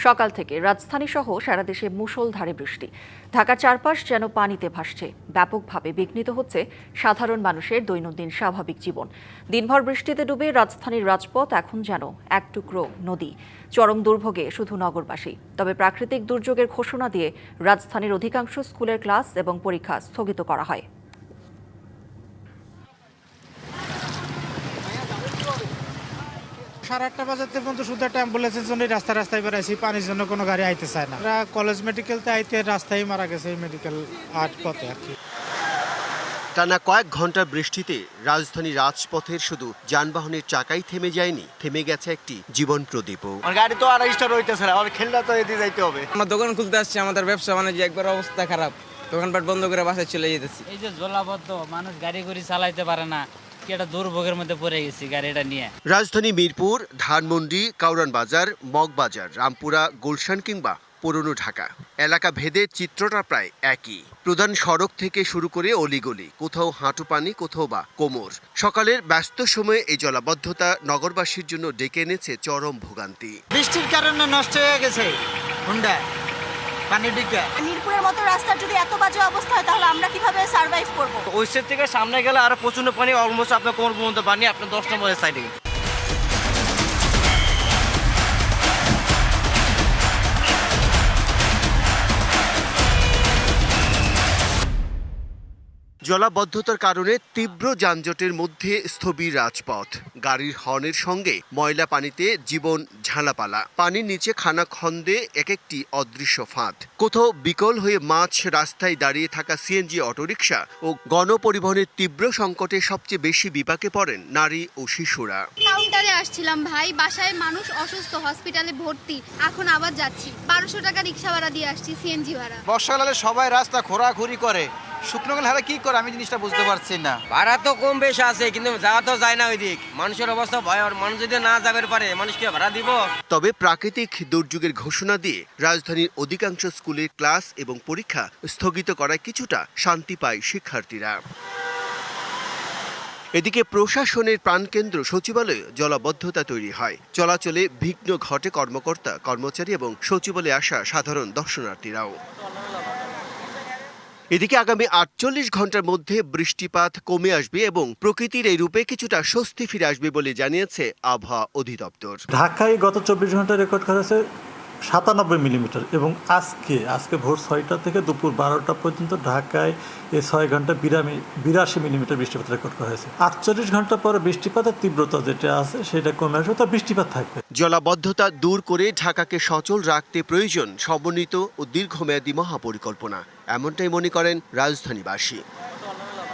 সকাল থেকে রাজধানী সহ সারা দেশে মুষলধারে বৃষ্টি। ঢাকার চারপাশ যেন পানিতে ভাসছে। ব্যাপকভাবে বিঘ্নিত হচ্ছে সাধারণ মানুষের দৈনন্দিন স্বাভাবিক জীবন। দিনভর বৃষ্টিতে ডুবে রাজধানীর রাজপথ এখন যেন এক টুকরো নদী। চরম দুর্ভোগে শুধু নগরবাসী। তবে প্রাকৃতিক দুর্যোগের ঘোষণা দিয়ে রাজধানীর অধিকাংশ স্কুলের ক্লাস এবং পরীক্ষা স্থগিত করা হয়। সাড়ে 8টা বাজার পর্যন্ত শুধু একটা অ্যাম্বুলেন্সের জন্য রাস্তায় বেড়াইছি, পানির জন্য কোনো গাড়ি আইতে চায় না। কলেজ মেডিকেলতে আইতে রাস্তায় মারা গেছে, এই মেডিকেল আট পথে আর কি। টানা কয়েক ঘন্টার বৃষ্টিতে রাজধানী রাজপথের শুধু যানবাহনের চাকাই থেমে যায়নি, থেমে গেছে একটি জীবন প্রদীপও। গাড়ি তো আর স্টার্ট হইতেছে না, আমার খেলনা তো এদিকে যাইতে হবে। আমরা দোকান খুলতে আসছি, আমাদের ব্যবসা বাণিজ্য একবার অবস্থা খারাপ, দোকানপাট বন্ধ করে বাসায় চলে যেতেছি। এই যে জলাবদ্ধ, মানুষ গাড়ি করে চালাইতে পারে না, কি একটা দুর্ভোগের মধ্যে পড়ে গেছি গাড়িটা নিয়ে। রাজধানী মিরপুর, ধানমন্ডি, কাউরান বাজার, মগবাজার, রামপুরা, গুলশান কিংবা পুরনো ঢাকা এলাকা ভেদে চিত্রটা প্রায় একই। প্রধান সড়ক থেকে শুরু করে অলিগলি, কোথাও হাঁটু পানি, কোথাও বা কোমর। সকালের ব্যস্ত সময়ে এই জলাবদ্ধতা নগরবাসীর জন্য ডেকে এনেছে চরম ভোগান্তি। বৃষ্টির কারণে নষ্ট হয়ে গেছে হুন্ডা, পানি ঢুকে। মিরপুরের মতো রাস্তার যদি এত বাজে অবস্থা হয় তাহলে আমরা কিভাবে সার্ভাইভ করব? ওই সাইড থেকে সামনে গেলে আরো প্রচন্ড পানি, অলমোস্ট আপনার কোমর পর্যন্ত পানি, আপনার 10 নম্বরের সাইডে। জলাবদ্ধতার কারণে তীব্র যানজটের মধ্যে স্থবির রাজপথ। গাড়ির হর্নের সঙ্গে ময়লা পানিতে জীবন ঝালাপালা। পানির নিচে খানাখন্দে এক একটি অদৃশ্য ফাঁদ। কোথাও বিকল হয়ে মাছ রাস্তায় দাঁড়িয়ে থাকা সিএনজি অটোরিকশা ও গণপরিবহনের তীব্র সংকটে সবচেয়ে বেশি বিপাকে পড়েন নারী ও শিশুরা। কাউন্টারে আসছিলাম ভাই, বাসায় মানুষ অসুস্থ, হসপিটালে ভর্তি, এখন আবার যাচ্ছি। 1200 টাকা রিক্সা ভাড়া দিয়ে আসছি, সিএনজি ভাড়া। বর্ষাকালে সবাই রাস্তা খোরাখুরি করে, শুকনো কালে হারা কি করে আমি জিনিসটা বুঝতে পারছি না। ভাড়া তো কম বেশি আছে, কিন্তু যাওয়া তো যায় না ওই দিক। মানুষের অবস্থা ভয়, মানুষ যদি না যাবে পারে মানুষকে ভাড়া দিব। তবে প্রাকৃতিক দুর্যোগের ঘোষণা দিয়ে রাজধানীর অধিকাংশ স্কুলের ক্লাস এবং পরীক্ষা স্থগিত করায় কিছুটা শান্তি পায় শিক্ষার্থীরা। এদিকে প্রশাসনের প্রাণকেন্দ্র সচিবালয়ে জলাবদ্ধতা তৈরি হয়। চলাচলে বিঘ্ন ঘটে কর্মকর্তা, কর্মচারী এবং সচিবালয়ে আসা সাধারণ দর্শনার্থীরাও। এদিকে আগামী 48 ঘন্টার মধ্যে বৃষ্টিপাত কমে আসবে এবং প্রকৃতির এই রূপে কিছুটা স্বস্তি ফিরে আসবে বলে জানিয়েছে আবহাওয়া অধিদপ্তর। ঢাকায় গত 24 ঘন্টায় রেকর্ড করা হয়েছে 97 মিলিমিটার এবং আজকে ভোর 6টা থেকে দুপুর 12টা পর্যন্ত ঢাকায় এই 6 ঘন্টা 82 মিলিমিটার বৃষ্টিপাত রেকর্ড করা হয়েছে। 48 ঘন্টা পরে বৃষ্টিপাতের তীব্রতা যেটা আছে সেটা কমে আসবে, তো বৃষ্টিপাত থাকবে। জলাবদ্ধতা দূর করে ঢাকাকে সচল রাখতে প্রয়োজন সমন্বিত ও দীর্ঘমেয়াদী মহাপরিকল্পনা, এমনটাই মনে করেন রাজধানীবাসী।